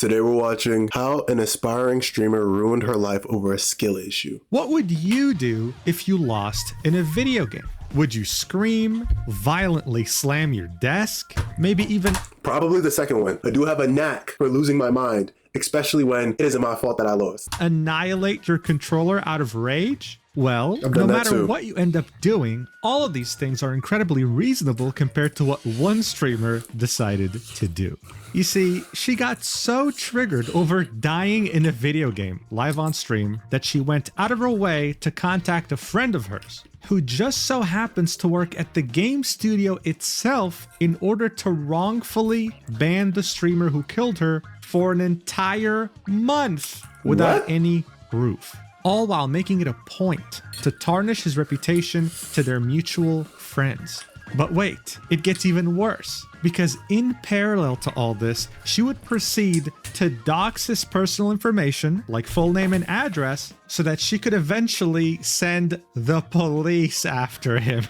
Today we're watching how an aspiring streamer ruined her life over a skill issue. What would you do if you lost in a video game? Would you scream, violently slam your desk, maybe even... Probably the second one. I do have a knack for losing my mind, especially when it isn't my fault that I lost. annihilate your controller out of rage? Well, no matter what you end up doing, all of these things are incredibly reasonable compared to what one streamer decided to do. You see, she got so triggered over dying in a video game live on stream that she went out of her way to contact a friend of hers who just so happens to work at the game studio itself in order to wrongfully ban the streamer who killed her for an entire month without any proof. All while making it a point to tarnish his reputation to their mutual friends. But wait, it gets even worse, because in parallel to all this, she would proceed to dox his personal information, like full name and address, so that she could eventually send the police after him.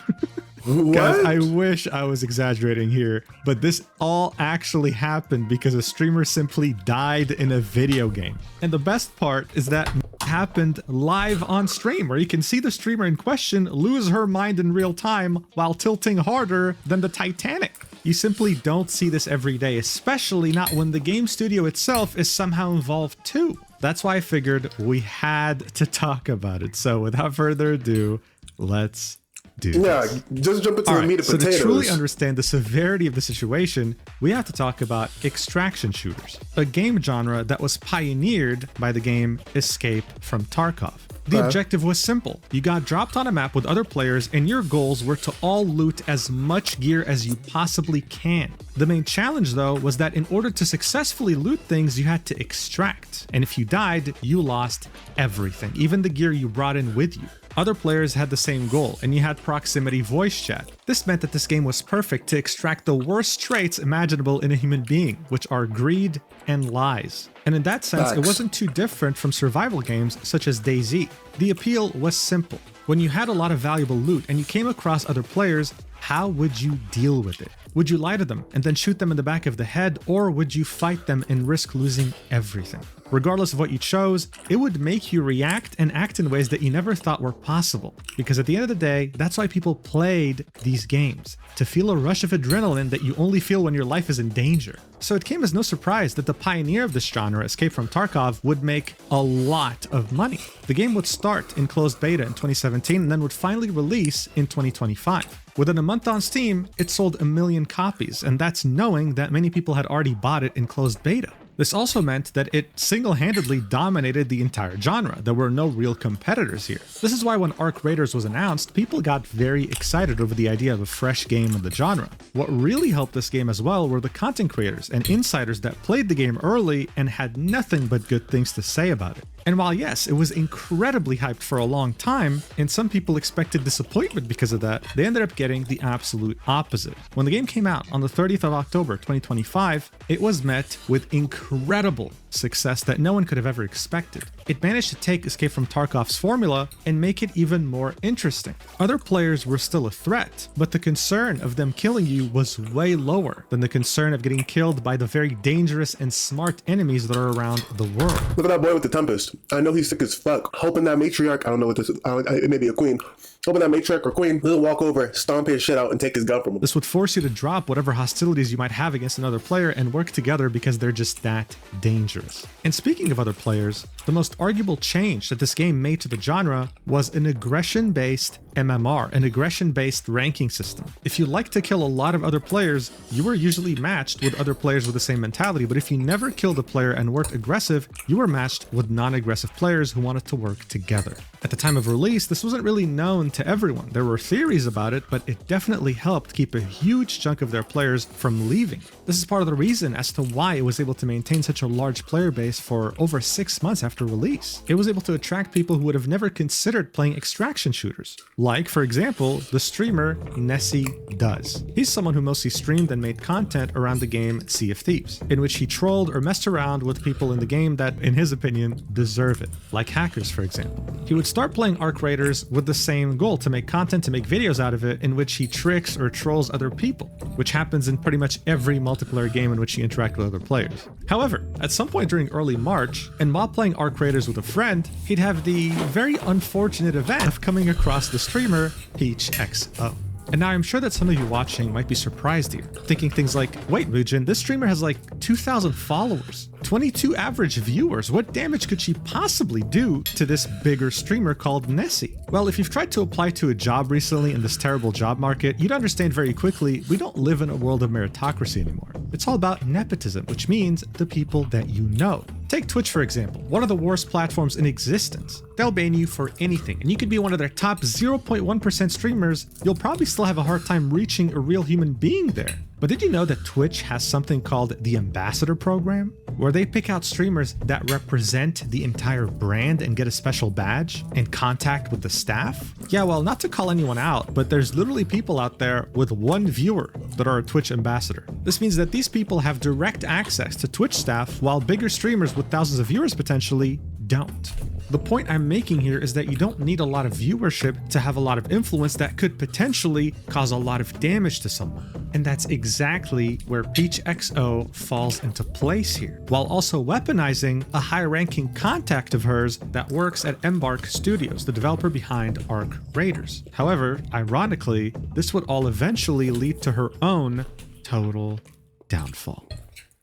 Guys, I wish I was exaggerating here, but this all actually happened because a streamer simply died in a video game. And the best part is that happened live on stream, where you can see the streamer in question lose her mind in real time while tilting harder than the Titanic. You simply don't see this every day, especially not when the game studio itself is somehow involved too. That's why I figured we had to talk about it. So without further ado, let's do this. Just jump into the meat of potatoes. So to truly understand the severity of the situation, we have to talk about extraction shooters, a game genre that was pioneered by the game Escape from Tarkov. The objective was simple. You got dropped on a map with other players and your goals were to all loot as much gear as you possibly can. The main challenge though was that in order to successfully loot things, you had to extract. And if you died, you lost everything, even the gear you brought in with you. Other players had the same goal, and you had proximity voice chat. This meant that this game was perfect to extract the worst traits imaginable in a human being, which are greed and lies. And in that sense, it wasn't too different from survival games such as DayZ. The appeal was simple. When you had a lot of valuable loot and you came across other players, how would you deal with it? Would you lie to them and then shoot them in the back of the head, or would you fight them and risk losing everything? Regardless of what you chose, it would make you react and act in ways that you never thought were possible. Because at the end of the day, that's why people played these games, to feel a rush of adrenaline that you only feel when your life is in danger. So it came as no surprise that the pioneer of this genre, Escape from Tarkov, would make a lot of money. The game would start in closed beta in 2017 and then would finally release in 2025. Within a month on Steam, it sold 1 million copies, and that's knowing that many people had already bought it in closed beta. This also meant that it single-handedly dominated the entire genre. There were no real competitors here. This is why when Arc Raiders was announced, people got very excited over the idea of a fresh game in the genre. What really helped this game as well were the content creators and insiders that played the game early and had nothing but good things to say about it. And while yes, it was incredibly hyped for a long time, and some people expected disappointment because of that, they ended up getting the absolute opposite. When the game came out on the 30th of October 2025, it was met with incredible success that no one could have ever expected. It managed to take Escape from Tarkov's formula and make it even more interesting. Other players were still a threat, but the concern of them killing you was way lower than the concern of getting killed by the very dangerous and smart enemies that are around the world. Look at that boy with the Tempest. I know he's sick as fuck. Hoping that matriarch, I don't know what this is, it may be a queen. Hoping that matriarch or queen will walk over, stomp his shit out, and take his gun from him. This would force you to drop whatever hostilities you might have against another player and work together because they're just that dangerous. And speaking of other players, the most arguable change that this game made to the genre was an aggression-based MMR, an aggression-based ranking system. If you like to kill a lot of other players, you were usually matched with other players with the same mentality, but if you never killed a player and weren't aggressive, you were matched with non-aggressive players who wanted to work together. At the time of release, this wasn't really known to everyone. There were theories about it, but it definitely helped keep a huge chunk of their players from leaving. This is part of the reason as to why it was able to maintain such a large player base for over 6 months after release. It was able to attract people who would have never considered playing extraction shooters. Like, for example, the streamer Nessie Does. He's someone who mostly streamed and made content around the game Sea of Thieves, in which he trolled or messed around with people in the game that, in his opinion, deserve it, like hackers, for example. He would start playing Arc Raiders with the same goal, to make content, to make videos out of it in which he tricks or trolls other people, which happens in pretty much every multiplayer game in which you interact with other players. However, at some point during early March, and while playing Arc Raiders with a friend, he'd have the very unfortunate event of coming across the streamer PeachXO. And now I'm sure that some of you watching might be surprised here, thinking things like, wait, Mugen, this streamer has like 2,000 followers, 22 average viewers. What damage could she possibly do to this bigger streamer called Nessie? Well, if you've tried to apply to a job recently in this terrible job market, you'd understand very quickly we don't live in a world of meritocracy anymore. It's all about nepotism, which means the people that you know. Take Twitch, for example, one of the worst platforms in existence. They'll ban you for anything, and you could be one of their top 0.1% streamers, you'll probably still have a hard time reaching a real human being there. But did you know that Twitch has something called the Ambassador Program, where they pick out streamers that represent the entire brand and get a special badge and contact with the staff? Yeah, well, not to call anyone out, but there's literally people out there with 1 viewer that are a Twitch ambassador. This means that these people have direct access to Twitch staff, while bigger streamers with thousands of viewers potentially don't. The point I'm making here is that you don't need a lot of viewership to have a lot of influence that could potentially cause a lot of damage to someone. And that's exactly where PeachXO falls into place here, while also weaponizing a high-ranking contact of hers that works at Embark Studios, the developer behind Arc Raiders. However, ironically, this would all eventually lead to her own total downfall.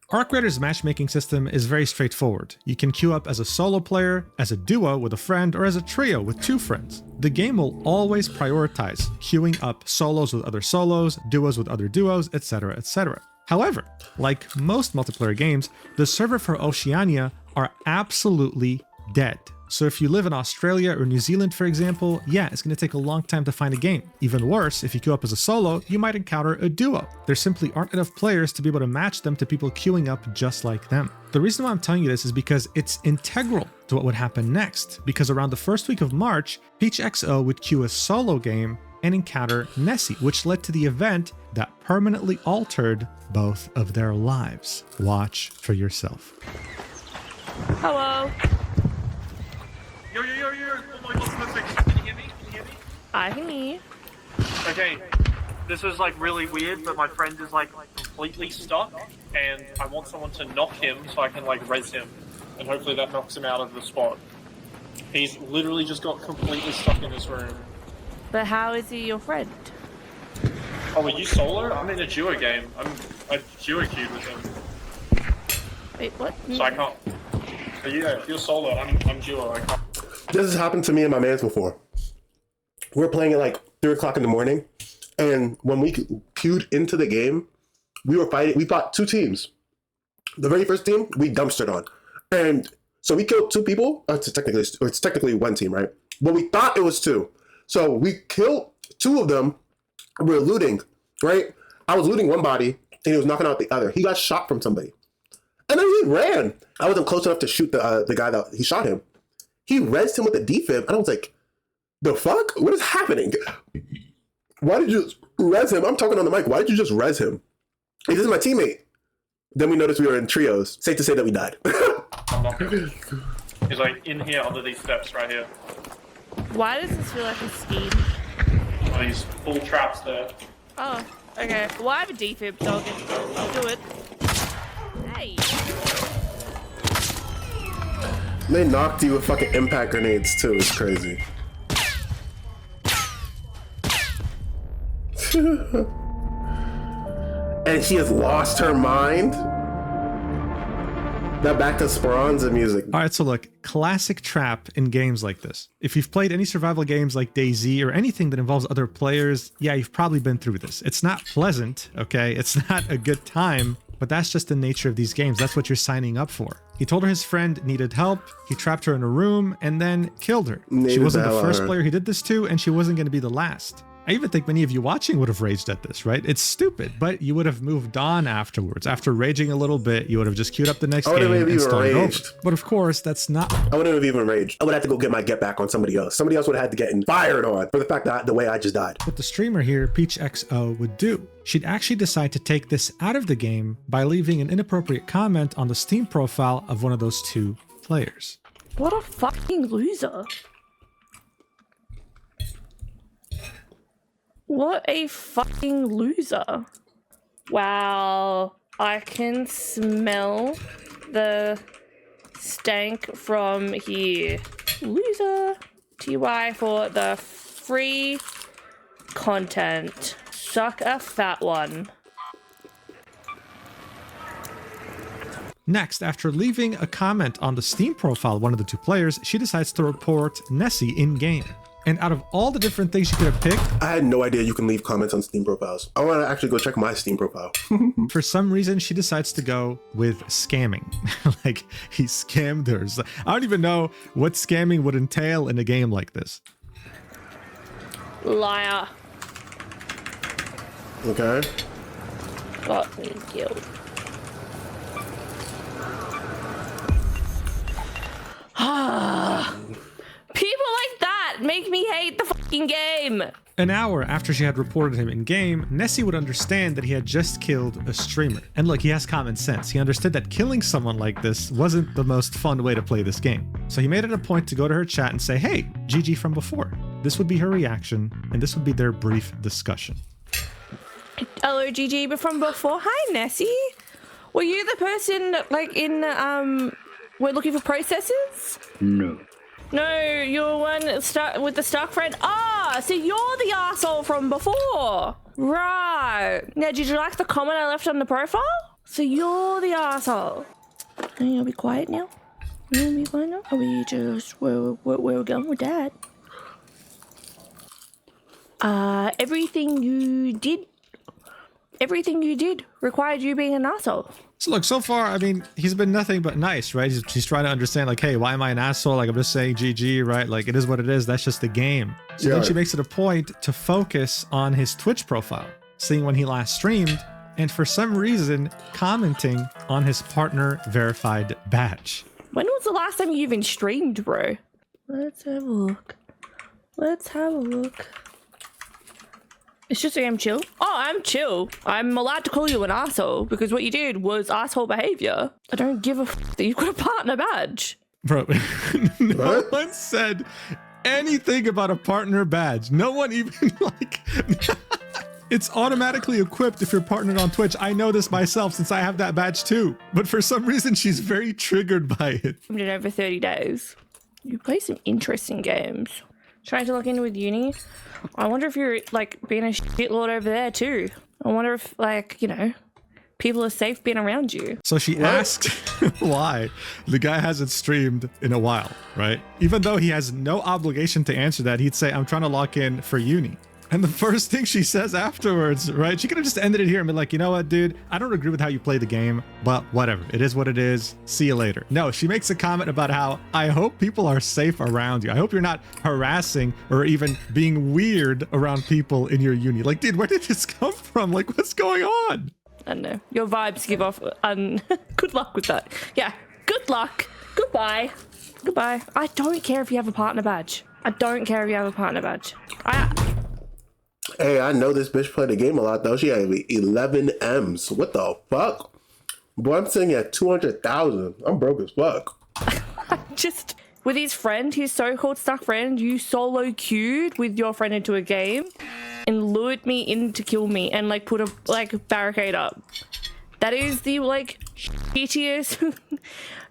Arc Raiders' matchmaking system is very straightforward. You can queue up as a solo player, as a duo with a friend, or as a trio with 2 friends. The game will always prioritize queuing up solos with other solos, duos with other duos, etc., etc. However, like most multiplayer games, the server for Oceania are absolutely dead. So if you live in Australia or New Zealand, for example, yeah, it's going to take a long time to find a game. Even worse, if you queue up as a solo, you might encounter a duo. There simply aren't enough players to be able to match them to people queuing up just like them. The reason why I'm telling you this is because it's integral to what would happen next, because around the first week of March, PeachXO would queue a solo game and encounter Nessie, which led to the event that permanently altered both of their lives. Watch for yourself. Hello. Yo, oh my god, perfect. Can you hear me? I can hear you. Okay, this is like really weird, but my friend is like completely stuck, and I want someone to knock him so I can like res him, and hopefully that knocks him out of the spot. He's literally just got completely stuck in this room. But how is he your friend? Oh, are you solo? I'm in a duo game. I duo queued with him, Wait, what? so I can't. So yeah, if you're solo, I'm duo. I can't. This has happened to me and my mans before. We're playing at like 3 o'clock in the morning, and when we queued into the game, we were fighting. We fought 2 teams. The very first team we dumpstered on, and so we killed 2 people. It's technically 1 team, right? But we thought it was 2. So we killed 2 of them. We were looting, right? I was looting one body, and he was knocking out the other. He got shot from somebody, and then he ran. I wasn't close enough to shoot the guy that he shot him. He rezzed him with a defib, and I was like, the fuck? What is happening? Why did you res him? I'm talking on the mic. Why did you just res him? Hey, this is my teammate. Then we noticed we were in trios. Safe to say that we died. I'm not good. He's like in here under these steps right here. Why does this feel like a scheme? Oh, these full traps there. Oh, okay. Well, I have a defib, so I'll do it. Hey. They knocked you with fucking impact grenades too. It's crazy. And she has lost her mind? That back to Speranza music. All right, so look, classic trap in games like this. If you've played any survival games like DayZ or anything that involves other players, yeah, you've probably been through this. It's not pleasant, okay? It's not a good time, but that's just the nature of these games. That's what you're signing up for. He told her his friend needed help, he trapped her in a room, and then killed her. She wasn't the first player he did this to, and she wasn't going to be the last. I even think many of you watching would have raged at this, right? It's stupid, but you would have moved on afterwards. After raging a little bit, you would have just queued up the next game and started over. But of course, that's not... I wouldn't have even raged. I would have to go get my get back on somebody else. Somebody else would have had to get fired on for the fact that the way I just died. What the streamer here, PeachXO, would do. She'd actually decide to take this out of the game by leaving an inappropriate comment on the Steam profile of one of those 2 players. What a fucking loser. What a fucking loser. Wow. I can smell the stank from here. Loser. TY for the free content. Suck a fat one. Next, after leaving a comment on the Steam profile of one of the two players, she decides to report Nessie in-game. And out of all the different things she could have picked, I had no idea you can leave comments on Steam profiles. I want to actually go check my Steam profile. for some reason, she decides to go with scamming. Like, he scammed her. So I don't even know what scamming would entail in a game like this. Liar. Okay. Got me killed. People like that make me hate the fucking game. An hour after she had reported him in-game, Nessie would understand that he had just killed a streamer. And look, he has common sense. He understood that killing someone like this wasn't the most fun way to play this game. So he made it a point to go to her chat and say, hey, GG from before. This would be her reaction, and this would be their brief discussion. Hello, GG, but from before. Hi, Nessie. Were you the person, like, in, we're looking for processors? No. No, you're one with the stock friend. Ah, so you're the asshole from before. Right. Now, did you like the comment I left on the profile? So you're the asshole. Are you gonna be quiet now? You gonna be quiet now? Are we just, where we're going with Dad? Everything you did required you being an asshole. So look, so far, I mean, he's been nothing but nice, right? He's trying to understand, like, hey, why am I an asshole? Like, I'm just saying GG, right? Like, it is what it is. That's just the game. So then she makes it a point to focus on his Twitch profile, seeing when he last streamed, and for some reason, commenting on his partner verified badge. When was the last time you even streamed, bro? Let's have a look. It's just I'm chill. Oh, I'm chill. I'm allowed to call you an asshole because what you did was asshole behavior. I don't give a f that you've got a partner badge. Bro, no one said anything about a partner badge. No one even, like... It's automatically equipped if you're partnered on Twitch. I know this myself since I have that badge too. But for some reason, she's very triggered by it. I've been over 30 days. You play some interesting games. Trying to log in with uni. I wonder if you're, like, being a shitlord over there too. I wonder if, like, you know, people are safe being around you. So she asked why the guy hasn't streamed in a while, right? Even though he has no obligation to answer that, he'd say, I'm trying to lock in for uni. And the first thing she says afterwards, right? She could have just ended it here and been like, you know what, dude? I don't agree with how you play the game, but whatever. It is what it is. See you later. No, she makes a comment about how, I hope people are safe around you. I hope you're not harassing or even being weird around people in your uni. Like, dude, where did this come from? Like, what's going on? I don't know. Your vibes give off. Good luck with that. Yeah. Good luck. Goodbye. Goodbye. I don't care if you have a partner badge. Hey, I know this bitch played the game a lot though. She had 11 M's. What the fuck? Boy, I'm sitting at 200,000. I'm broke as fuck. Just with his friend, his so-called stuck friend, you solo queued with your friend into a game and lured me in to kill me and like put a like barricade up. That is the like shittiest.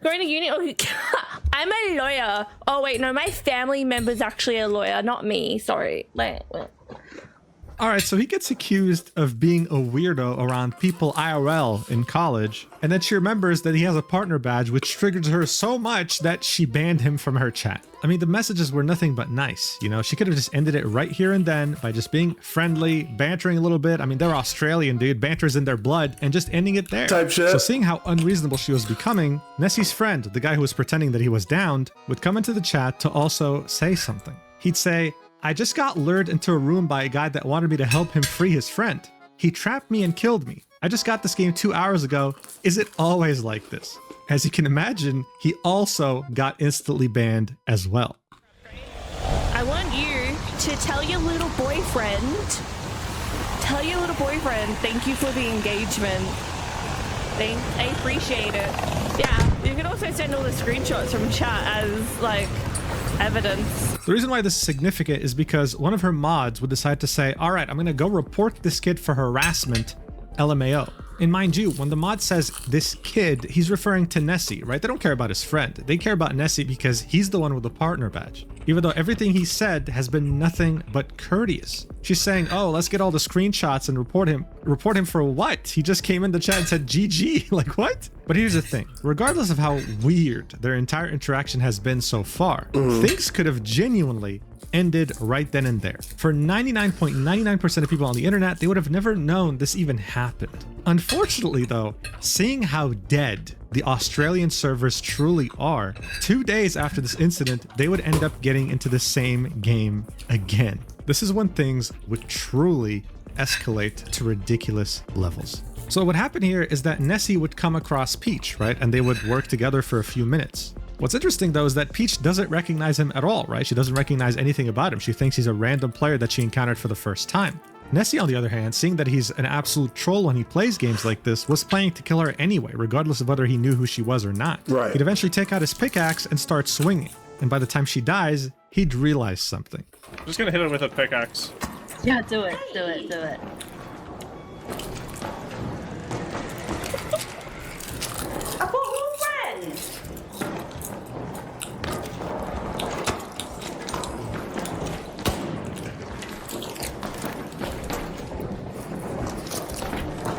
Going to uni. Oh, I'm a lawyer. Oh wait, no, my family member's actually a lawyer, not me. Sorry. All right, so he gets accused of being a weirdo around people IRL in college, and then she remembers that he has a partner badge, which triggers her so much that she banned him from her chat. I mean, the messages were nothing but nice, you know? She could have just ended it right here and then by just being friendly, bantering a little bit. I mean, they're Australian, dude. Banter's in their blood, and just ending it there. Type shit. So seeing how unreasonable she was becoming, Nessie's friend, the guy who was pretending that he was downed, would come into the chat to also say something. He'd say, I just got lured into a room by a guy that wanted me to help him free his friend. He trapped me and killed me. I just got this game 2 hours ago. Is it always like this? As you can imagine, he also got instantly banned as well. I want you to tell your little boyfriend, thank you for the engagement. I appreciate it. Yeah, you can also send all the screenshots from chat as like evidence. The reason why this is significant is because one of her mods would decide to say, all right, I'm going to go report this kid for harassment, LMAO. And mind you, when the mod says this kid, he's referring to Nessie, right? They don't care about his friend. They care about Nessie because he's the one with the partner badge. Even though everything he said has been nothing but courteous. She's saying, oh, let's get all the screenshots and report him. Report him for what? He just came in the chat and said GG. Like, what? But here's the thing. Regardless of how weird their entire interaction has been so far, things could have genuinely ended right then and there. For 99.99% of people on the internet, they would have never known this even happened. Unfortunately though, seeing how dead the Australian servers truly are, 2 days after this incident, they would end up getting into the same game again. This is when things would truly escalate to ridiculous levels. So what happened here is that Nessie would come across Peach, right? And they would work together for a few minutes. What's interesting though is that Peach doesn't recognize him at all, right? She doesn't recognize anything about him. She thinks he's a random player that she encountered for the first time. Nessie, on the other hand, seeing that he's an absolute troll when he plays games like this, was planning to kill her anyway, regardless of whether he knew who she was or not. Right. He'd eventually take out his pickaxe and start swinging. And by the time she dies, he'd realize something. I'm just gonna hit her with a pickaxe. Yeah, do it, do it, do it. I thought we were friends.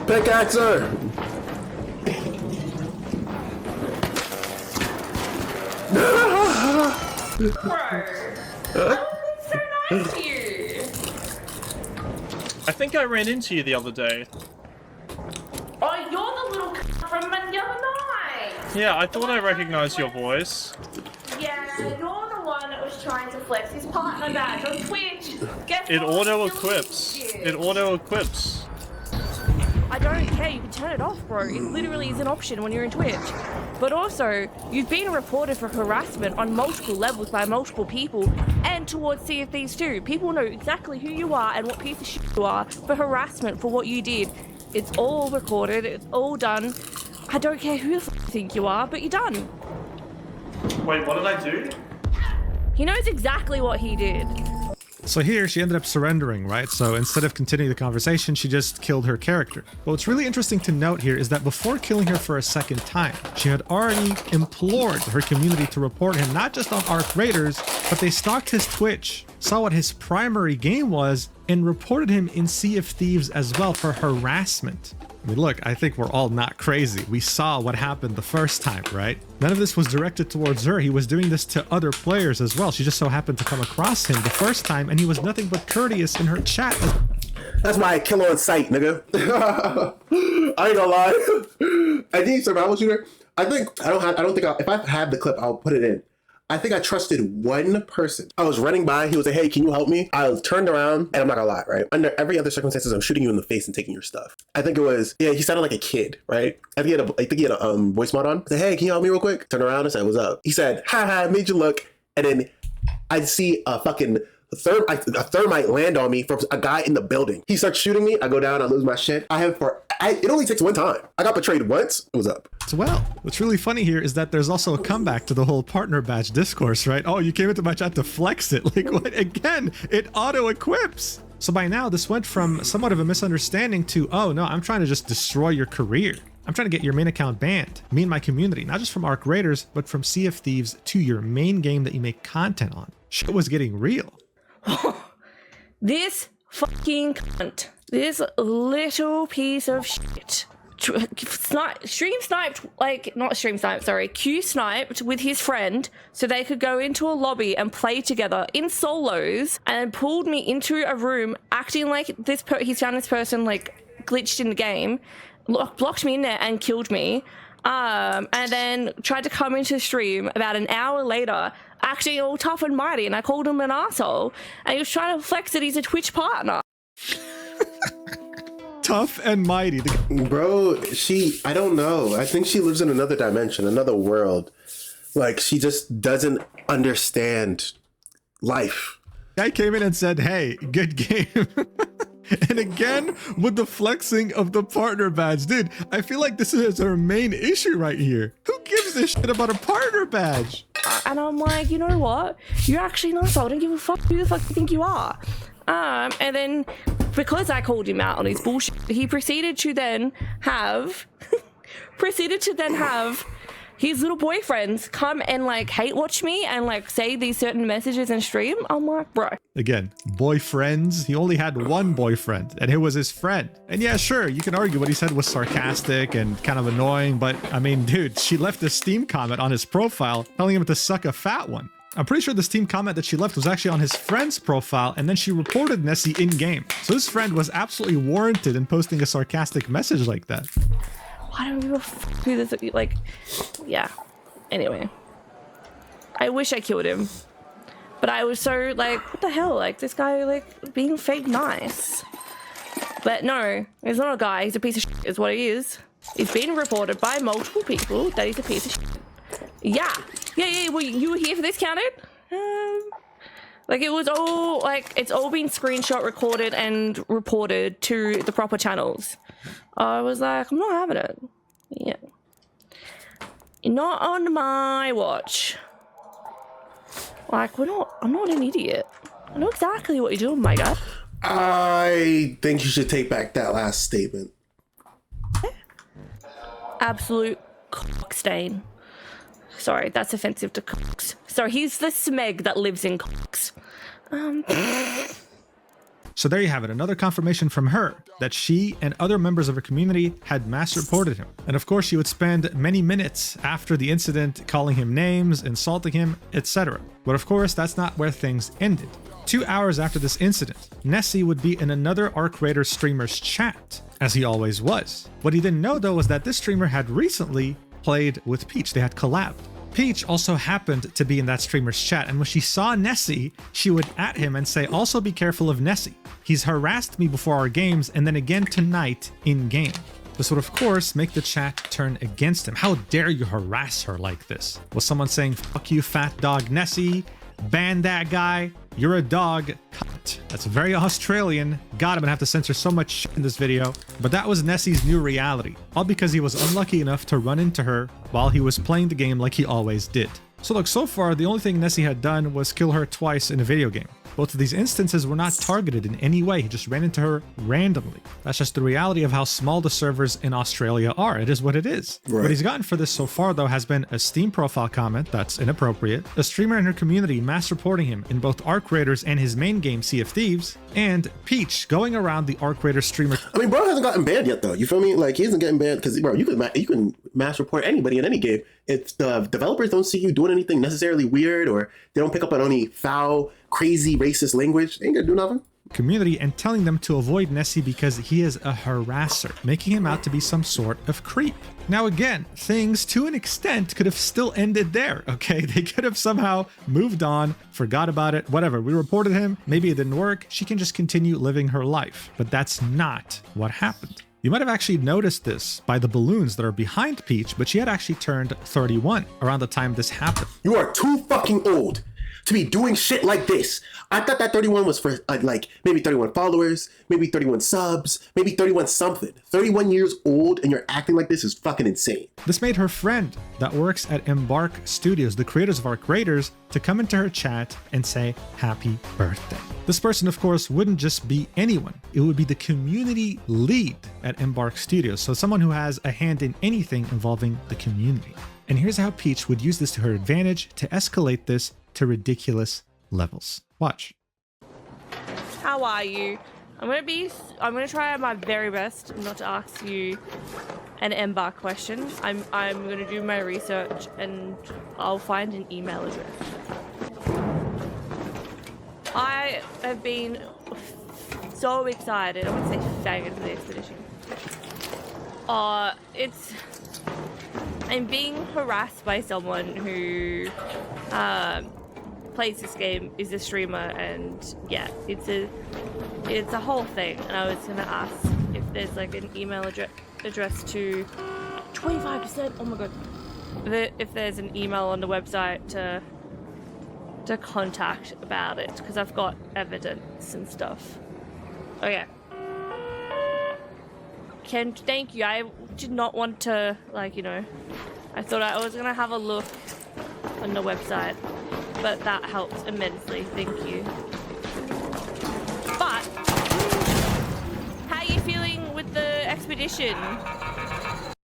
Pickaxe her! Bro, I was so nice to you. I think I ran into you the other day. Oh, you're the little from the other night. Yeah, I thought I recognized your voice. Yeah, you're the one that was trying to flex his partner badge on Twitch. Guess It what? auto-equips. It auto-equips. I don't care, you can turn it off, bro. It literally is an option when you're in Twitch. But also, you've been reported for harassment on multiple levels by multiple people and towards Sea of Thieves too. People know exactly who you are and what piece of shit you are for harassment for what you did. It's all recorded, it's all done. I don't care who the f you think you are, but you're done. Wait, what did I do? He knows exactly what he did. So here she ended up surrendering, right? So instead of continuing the conversation, she just killed her character. But what's really interesting to note here is that before killing her for a second time, she had already implored her community to report him not just on Arc Raiders, but they stalked his Twitch, saw what his primary game was, and reported him in Sea of Thieves as well for harassment. I mean, look, I think we're all not crazy. We saw what happened the first time, right? None of this was directed towards her. He was doing this to other players as well. She just so happened to come across him the first time, and he was nothing but courteous in her chat. That's why I kill on sight, nigga. I ain't gonna lie. I think survival shooter. I don't think if I have the clip, I'll put it in. I think I trusted one person. I was running by. He was like, hey, can you help me? I turned around, and I'm not gonna lie, right? Under every other circumstances, I'm shooting you in the face and taking your stuff. I think it was, yeah, he sounded like a kid, right? I think he had a voice mod on. I said, hey, can you help me real quick? Turn around and said, what's up? He said, ha ha, made you look. And then I see a fucking thermite land on me from a guy in the building. He starts shooting me. I go down. I lose my shit. It only takes one time. I got betrayed once. It was up. As well. What's really funny here is that there's also a comeback to the whole partner badge discourse, right? Oh, you came into my chat to flex it. Like what? Again, it auto-equips. So by now, this went from somewhat of a misunderstanding to, oh no, I'm trying to just destroy your career. I'm trying to get your main account banned. Me and my community, not just from Arc Raiders, but from Sea of Thieves to your main game that you make content on. Shit was getting real. This fucking cunt. This little piece of shit. Q sniped with his friend so they could go into a lobby and play together in solos and pulled me into a room acting like he's found this person like glitched in the game, blocked me in there and killed me. And then tried to come into the stream about an hour later, acting all tough and mighty, and I called him an asshole. And he was trying to flex that he's a Twitch partner. Tough and mighty. Bro, I don't know. I think she lives in another dimension, another world. Like, she just doesn't understand life. Guy came in and said, hey, good game. And again, with the flexing of the partner badge. Dude, I feel like this is her main issue right here. Who gives a shit about a partner badge? And I'm like, you know what? You're actually not, so I don't give a fuck who the fuck you think you are. And then because I called him out on his bullshit, he proceeded to then have his little boyfriends come and like hate watch me and like say these certain messages and stream. I'm like, bro. Again, boyfriends. He only had one boyfriend, and it was his friend. And yeah, sure, you can argue what he said was sarcastic and kind of annoying, but I mean, dude, she left a Steam comment on his profile telling him to suck a fat one. I'm pretty sure the Steam comment that she left was actually on his friend's profile, and then she reported Nessie in-game. So his friend was absolutely warranted in posting a sarcastic message like that. I don't give a fuck who this, like, yeah. Anyway. I wish I killed him. But I was so, like, what the hell? Like, this guy, like, being fake nice. But no, he's not a guy. He's a piece of shit is what he is. It's been reported by multiple people that he's a piece of shit. Yeah. Yeah, well, you were here for this, counted? Like, it was all, like, it's all been screenshot recorded and reported to the proper channels. I was like, I'm not having it. Yeah. Not on my watch. Like, I'm not an idiot. I know exactly what you're doing, my guy. I think you should take back that last statement. Absolute Cockstain. Sorry, that's offensive to cocks. Sorry, he's the smeg that lives in cocks. So there you have it, another confirmation from her that she and other members of her community had mass reported him. And of course, she would spend many minutes after the incident calling him names, insulting him, etc. But of course, that's not where things ended. 2 hours after this incident, Nessie would be in another Arc Raider streamer's chat, as he always was. What he didn't know though was that this streamer had recently played with Peach. They had collabed. Peach also happened to be in that streamer's chat, and when she saw Nessie, she would at him and say, also be careful of Nessie. He's harassed me before our games and then again tonight in-game. This would of course make the chat turn against him. How dare you harass her like this? Was someone saying, fuck you fat dog Nessie, ban that guy, you're a dog, cut. That's very Australian. God, I'm gonna have to censor so much shit in this video. But that was Nessie's new reality, all because he was unlucky enough to run into her while he was playing the game like he always did. So look, so far, the only thing Nessie had done was kill her twice in a video game. Both of these instances were not targeted in any way. He just ran into her randomly. That's just the reality of how small the servers in Australia are. It is what it is. Right. What he's gotten for this so far, though, has been a Steam profile comment that's inappropriate, a streamer in her community mass reporting him in both Arc Raiders and his main game, Sea of Thieves, and Peach going around the Arc Raider streamer. I mean, bro hasn't gotten banned yet, though. You feel me? Like, he isn't getting banned because, bro, you can mass report anybody in any game. If the developers don't see you doing anything necessarily weird, or they don't pick up on any foul, crazy, racist language, they ain't gonna do nothing. Community and telling them to avoid Nessie because he is a harasser, making him out to be some sort of creep. Now again, things to an extent could have still ended there, okay? They could have somehow moved on, forgot about it, whatever. We reported him, maybe it didn't work, she can just continue living her life. But that's not what happened. You might have actually noticed this by the balloons that are behind Peach, but she had actually turned 31 around the time this happened. You are too fucking old to be doing shit like this. I thought that 31 was for like maybe 31 followers, maybe 31 subs, maybe 31 something. 31 years old and you're acting like this is fucking insane. This made her friend that works at Embark Studios, the creators of Arc Raiders, to come into her chat and say happy birthday. This person, of course, wouldn't just be anyone. It would be the community lead at Embark Studios, so someone who has a hand in anything involving the community. And here's how Peach would use this to her advantage to escalate this to ridiculous levels. Watch. How are you? I'm gonna try my very best not to ask you an Embark question. I'm gonna do my research and I'll find an email address. I have been so excited. I wouldn't say faggot for the expedition. I'm being harassed by someone who plays this game, is a streamer, and yeah, it's a whole thing. And I was gonna ask if there's like an email address to 25%. Oh my god! If there's an email on the website to contact about it, because I've got evidence and stuff. Okay. Thank you. I did not want to, like, you know, I thought I was gonna have a look on the website, but that helps immensely. Thank you. But how are you feeling with the expedition?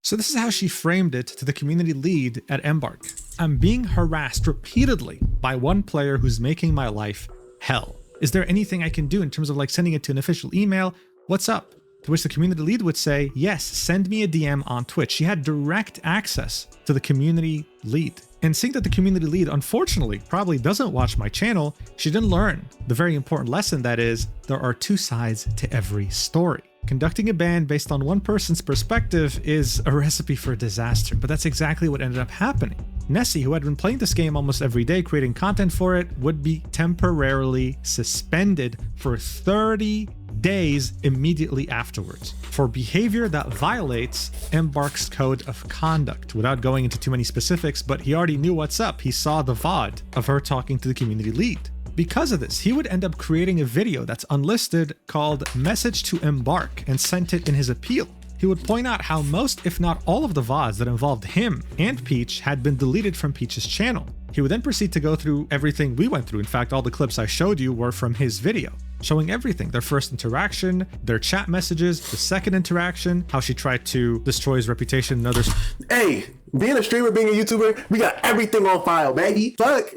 So this is how she framed it to the community lead at Embark. I'm being harassed repeatedly by one player who's making my life hell. Is there anything I can do in terms of like sending it to an official email? What's up? To which the community lead would say, yes, send me a DM on Twitch. She had direct access to the community lead. And seeing that the community lead, unfortunately, probably doesn't watch my channel, she didn't learn the very important lesson that is, there are two sides to every story. Conducting a ban based on one person's perspective is a recipe for disaster, but that's exactly what ended up happening. Nessie, who had been playing this game almost every day, creating content for it, would be temporarily suspended for 30 days immediately afterwards for behavior that violates Embark's code of conduct. Without going into too many specifics, but he already knew what's up. He saw the VOD of her talking to the community lead. Because of this, he would end up creating a video that's unlisted called Message to Embark and sent it in his appeal. He would point out how most, if not all of the VODs that involved him and Peach had been deleted from Peach's channel. He would then proceed to go through everything we went through. In fact, all the clips I showed you were from his video, showing everything: their first interaction, their chat messages, the second interaction, how she tried to destroy his reputation and others. Hey, being a streamer, being a YouTuber, we got everything on file, baby. Fuck.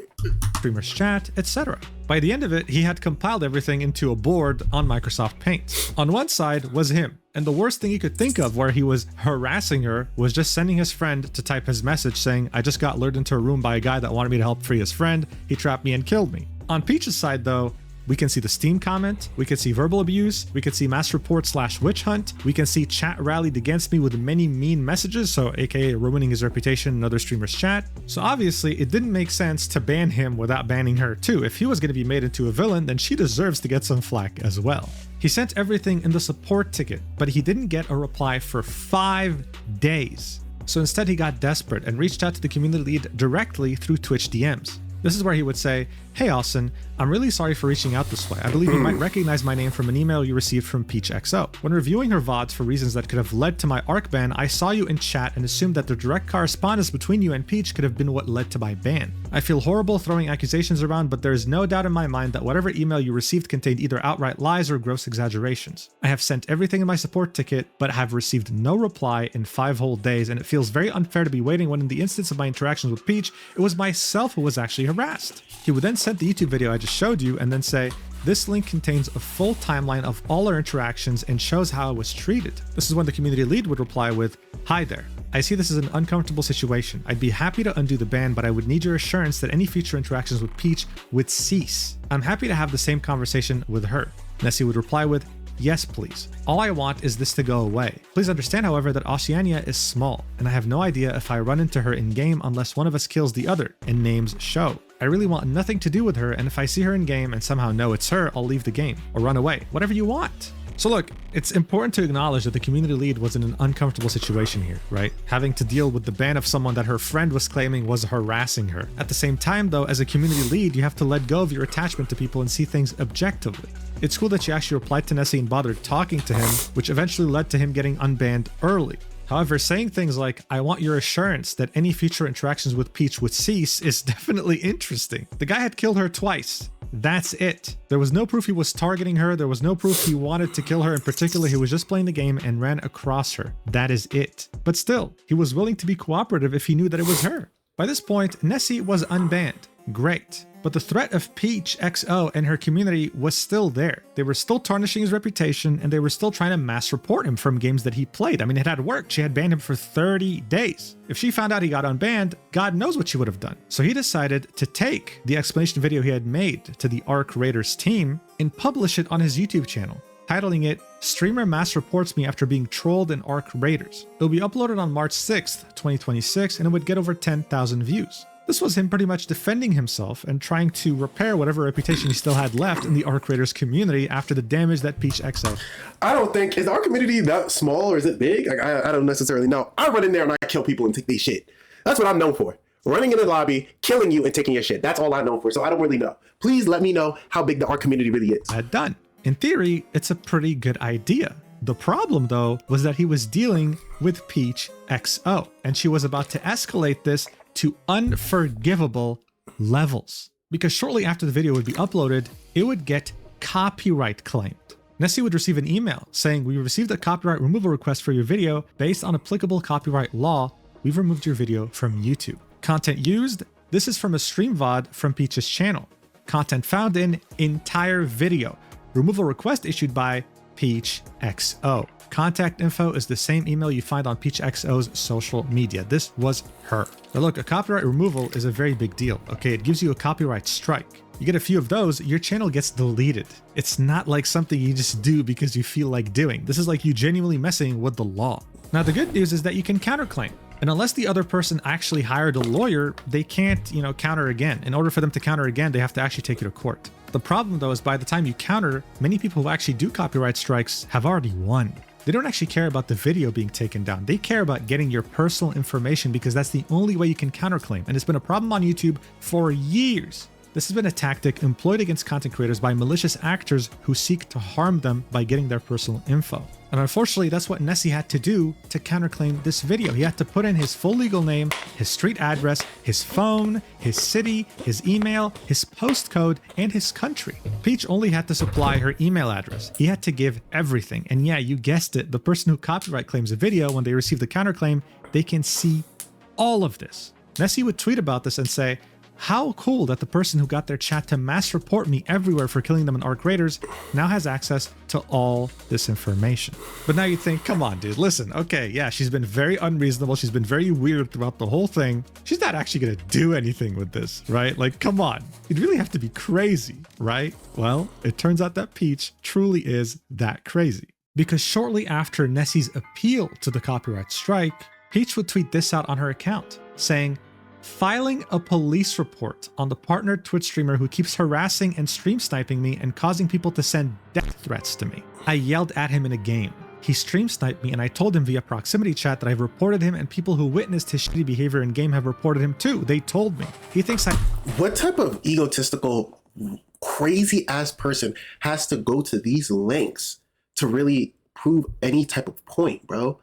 Streamers chat, etc. By the end of it, he had compiled everything into a board on Microsoft Paint. On one side was him, and the worst thing he could think of where he was harassing her was just sending his friend to type his message saying, I just got lured into a room by a guy that wanted me to help free his friend. He trapped me and killed me. On Peach's side though, we can see the Steam comment, we can see verbal abuse, we can see mass report / witch hunt, we can see chat rallied against me with many mean messages, so aka ruining his reputation in other streamers' chat. So obviously it didn't make sense to ban him without banning her too. If he was going to be made into a villain, then she deserves to get some flack as well. He sent everything in the support ticket, but he didn't get a reply for 5 days. So instead he got desperate and reached out to the community lead directly through Twitch DMs. This is where he would say, hey Austin, I'm really sorry for reaching out this way. I believe you might recognize my name from an email you received from Peach XO. When reviewing her VODs for reasons that could have led to my ARC ban, I saw you in chat and assumed that the direct correspondence between you and Peach could have been what led to my ban. I feel horrible throwing accusations around, but there is no doubt in my mind that whatever email you received contained either outright lies or gross exaggerations. I have sent everything in my support ticket, but have received no reply in 5 whole days, and it feels very unfair to be waiting when in the instance of my interactions with Peach, it was myself who was actually harassed. He would then send the YouTube video I just showed you and then say, this link contains a full timeline of all our interactions and shows how I was treated. This is when the community lead would reply with, hi there. I see this is an uncomfortable situation. I'd be happy to undo the ban, but I would need your assurance that any future interactions with Peach would cease. I'm happy to have the same conversation with her. Nessie would reply with, yes, please. All I want is this to go away. Please understand, however, that Oceania is small, and I have no idea if I run into her in-game unless one of us kills the other, and names show. I really want nothing to do with her, and if I see her in-game and somehow know it's her, I'll leave the game, or run away. Whatever you want. So look, it's important to acknowledge that the community lead was in an uncomfortable situation here, right? Having to deal with the ban of someone that her friend was claiming was harassing her. At the same time though, as a community lead, you have to let go of your attachment to people and see things objectively. It's cool that she actually replied to Nessie and bothered talking to him, which eventually led to him getting unbanned early. However, saying things like, I want your assurance that any future interactions with Peach would cease is definitely interesting. The guy had killed her twice. That's it. There was no proof he was targeting her. There was no proof he wanted to kill her. In particular, he was just playing the game and ran across her. That is it. But still, he was willing to be cooperative if he knew that it was her. By this point, Nessie was unbanned. Great. But the threat of Peach XO and her community was still there. They were still tarnishing his reputation, and they were still trying to mass report him from games that he played. I mean, it had worked. She had banned him for 30 days. If she found out he got unbanned, God knows what she would have done. So he decided to take the explanation video he had made to the ARC Raiders team and publish it on his YouTube channel, titling it, Streamer Mass Reports Me After Being Trolled in ARC Raiders. It will be uploaded on March 6th, 2026, and it would get over 10,000 views. This was him pretty much defending himself and trying to repair whatever reputation he still had left in the ARC Raiders community after the damage that Peach XO. I don't think, is our community that small or is it big? Like, I don't necessarily know. I run in there and I kill people and take their shit. That's what I'm known for. Running in the lobby, killing you and taking your shit. That's all I'm known for. So I don't really know. Please let me know how big the ARC community really is. Done. In theory, it's a pretty good idea. The problem, though, was that he was dealing with Peach XO, and she was about to escalate this to unforgivable levels. Because shortly after the video would be uploaded, it would get copyright claimed. Nessie would receive an email saying, "We received a copyright removal request for your video. Based on applicable copyright law, we've removed your video from YouTube." Content used, this is from a stream VOD from Peach's channel. Content found in entire video. Removal request issued by Peach XO. Contact info is the same email you find on Peach XO's social media. This was her. Now look, a copyright removal is a very big deal. Okay, it gives you a copyright strike. You get a few of those, your channel gets deleted. It's not like something you just do because you feel like doing. This is like you genuinely messing with the law. Now the good news is that you can counterclaim. And unless the other person actually hired a lawyer, they can't, counter again. In order for them to counter again, they have to actually take you to court. The problem though is by the time you counter, many people who actually do copyright strikes have already won. They don't actually care about the video being taken down. They care about getting your personal information because that's the only way you can counterclaim. And it's been a problem on YouTube for years. This has been a tactic employed against content creators by malicious actors who seek to harm them by getting their personal info. And unfortunately, that's what Nessie had to do to counterclaim this video. He had to put in his full legal name, his street address, his phone, his city, his email, his postcode, and his country. Peach only had to supply her email address. He had to give everything. And yeah, you guessed it, the person who copyright claims a video, when they receive the counterclaim, they can see all of this. Nessie would tweet about this and say, "How cool that the person who got their chat to mass report me everywhere for killing them in Arc Raiders now has access to all this information." But now you think, come on, dude, listen, okay, yeah, she's been very unreasonable. She's been very weird throughout the whole thing. She's not actually going to do anything with this, right? Like, come on. You'd really have to be crazy, right? Well, it turns out that Peach truly is that crazy. Because shortly after Nessie's appeal to the copyright strike, Peach would tweet this out on her account, saying, "Filing a police report on the partnered Twitch streamer who keeps harassing and stream sniping me and causing people to send death threats to me. I yelled at him in a game. He stream sniped me and I told him via proximity chat that I've reported him and people who witnessed his shitty behavior in game have reported him too. They told me." He thinks I... What type of egotistical, crazy ass person has to go to these lengths to really prove any type of point, bro?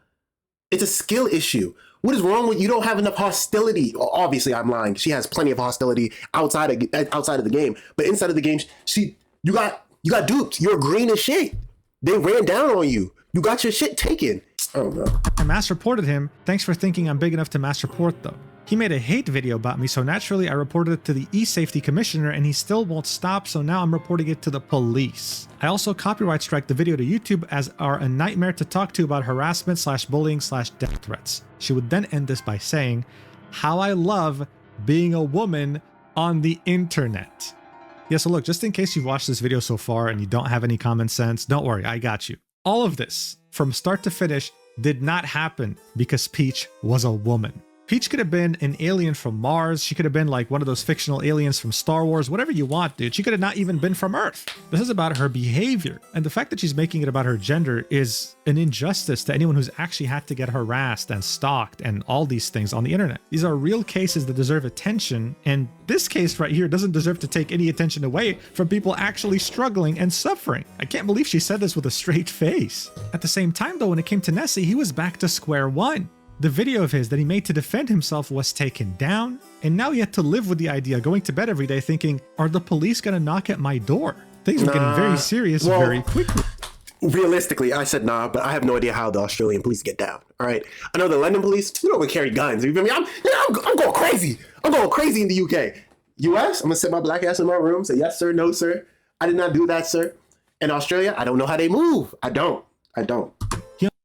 It's a skill issue. What is wrong with you? Don't have enough hostility. Well, obviously, I'm lying. She has plenty of hostility outside of the game, but inside of the game, you got duped. You're green as shit. They ran down on you. You got your shit taken. I don't know. I mass reported him. Thanks for thinking I'm big enough to mass report though. He made a hate video about me, so naturally I reported it to the e-safety commissioner and he still won't stop, so now I'm reporting it to the police. I also copyright strike the video to YouTube as are a nightmare to talk to about harassment / bullying / death threats. She would then end this by saying, "How I love being a woman on the internet." Yeah, so look, just in case you've watched this video so far and you don't have any common sense, don't worry, I got you. All of this, from start to finish, did not happen because Peach was a woman. Peach could have been an alien from Mars. She could have been like one of those fictional aliens from Star Wars, whatever you want, dude. She could have not even been from Earth. This is about her behavior. And the fact that she's making it about her gender is an injustice to anyone who's actually had to get harassed and stalked and all these things on the internet. These are real cases that deserve attention. And this case right here doesn't deserve to take any attention away from people actually struggling and suffering. I can't believe she said this with a straight face. At the same time, though, when it came to Nessie, he was back to square one. The video of his that he made to defend himself was taken down, and now he had to live with the idea, going to bed every day thinking, are the police gonna knock at my door? Things were getting very serious very quickly. Realistically, I said nah, but I have no idea how the Australian police get down. All right, I know the London police, we don't carry guns. You feel me? I'm going crazy. I'm going crazy in the UK. US, I'm gonna sit my black ass in my room, say yes sir, no sir. I did not do that, sir. In Australia, I don't know how they move. I don't.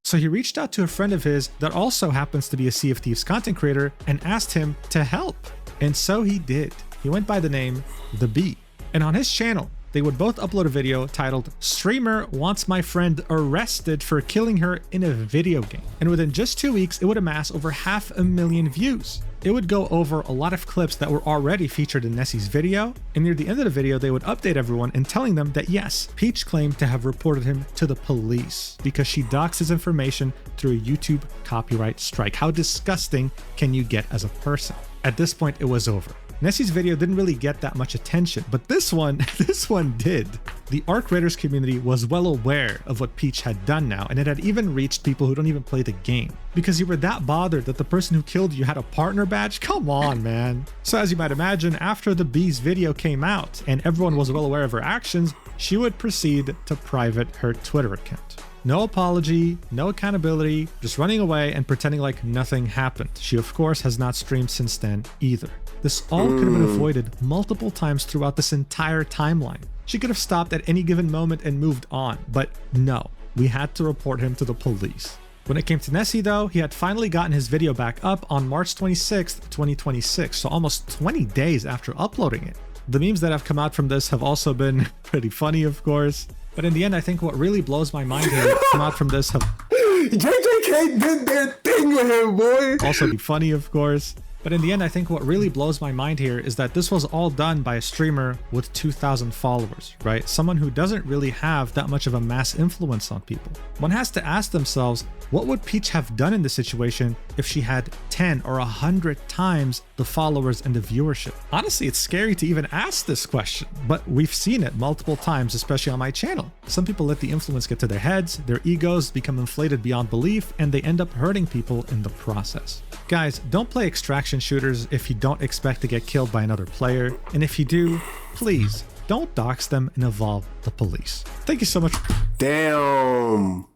So he reached out to a friend of his that also happens to be a Sea of Thieves content creator and asked him to help. And so he did. He went by the name The Bee. And on his channel, they would both upload a video titled "Streamer Wants My Friend Arrested for Killing Her in a Video Game." And within just 2 weeks, it would amass over 500,000 views. It would go over a lot of clips that were already featured in Nessie's video, and near the end of the video, they would update everyone and telling them that yes, Peach claimed to have reported him to the police because she doxed his information through a YouTube copyright strike. How disgusting can you get as a person? At this point, it was over. Nessie's video didn't really get that much attention, but this one did. The Arc Raiders community was well aware of what Peach had done now, and it had even reached people who don't even play the game. Because you were that bothered that the person who killed you had a partner badge? Come on, man. So as you might imagine, after the Bee's video came out and everyone was well aware of her actions, she would proceed to private her Twitter account. No apology, no accountability, just running away and pretending like nothing happened. She of course has not streamed since then either. This all could have been avoided multiple times throughout this entire timeline. She could have stopped at any given moment and moved on, but no, we had to report him to the police. When it came to Nessie though, he had finally gotten his video back up on March 26th, 2026, so almost 20 days after uploading it. The memes that have come out from this have also been pretty funny, of course, but in the end, I think what really blows my mind here come out from this have JJK did their thing with him, boy. also be funny, of course. But in the end, I think what really blows my mind here is that this was all done by a streamer with 2,000 followers, right? Someone who doesn't really have that much of a mass influence on people. One has to ask themselves, what would Peach have done in this situation if she had 10 or 100 times the followers and the viewership? Honestly, it's scary to even ask this question, but we've seen it multiple times, especially on my channel. Some people let the influence get to their heads, their egos become inflated beyond belief, and they end up hurting people in the process. Guys, don't play extraction shooters if you don't expect to get killed by another player, and if you do, please don't dox them and involve the police. Thank you so much. Damn.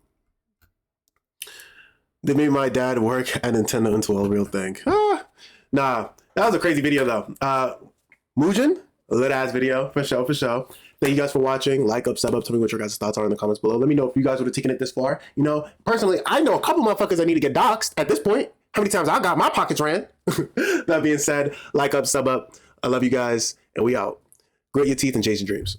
They made my dad work at Nintendo into a real thing. Nah, that was a crazy video though. Muujin, a lit ass video for sure, for sure. Thank you guys for watching. Like up, sub up. Tell me what your guys' thoughts are in the comments below. Let me know if you guys would have taken it this far. You know, personally, I know a couple motherfuckers that need to get doxxed at this point. How many times I got my pockets ran? That being said, like up, sub up. I love you guys, and we out. Grit your teeth and chase your dreams.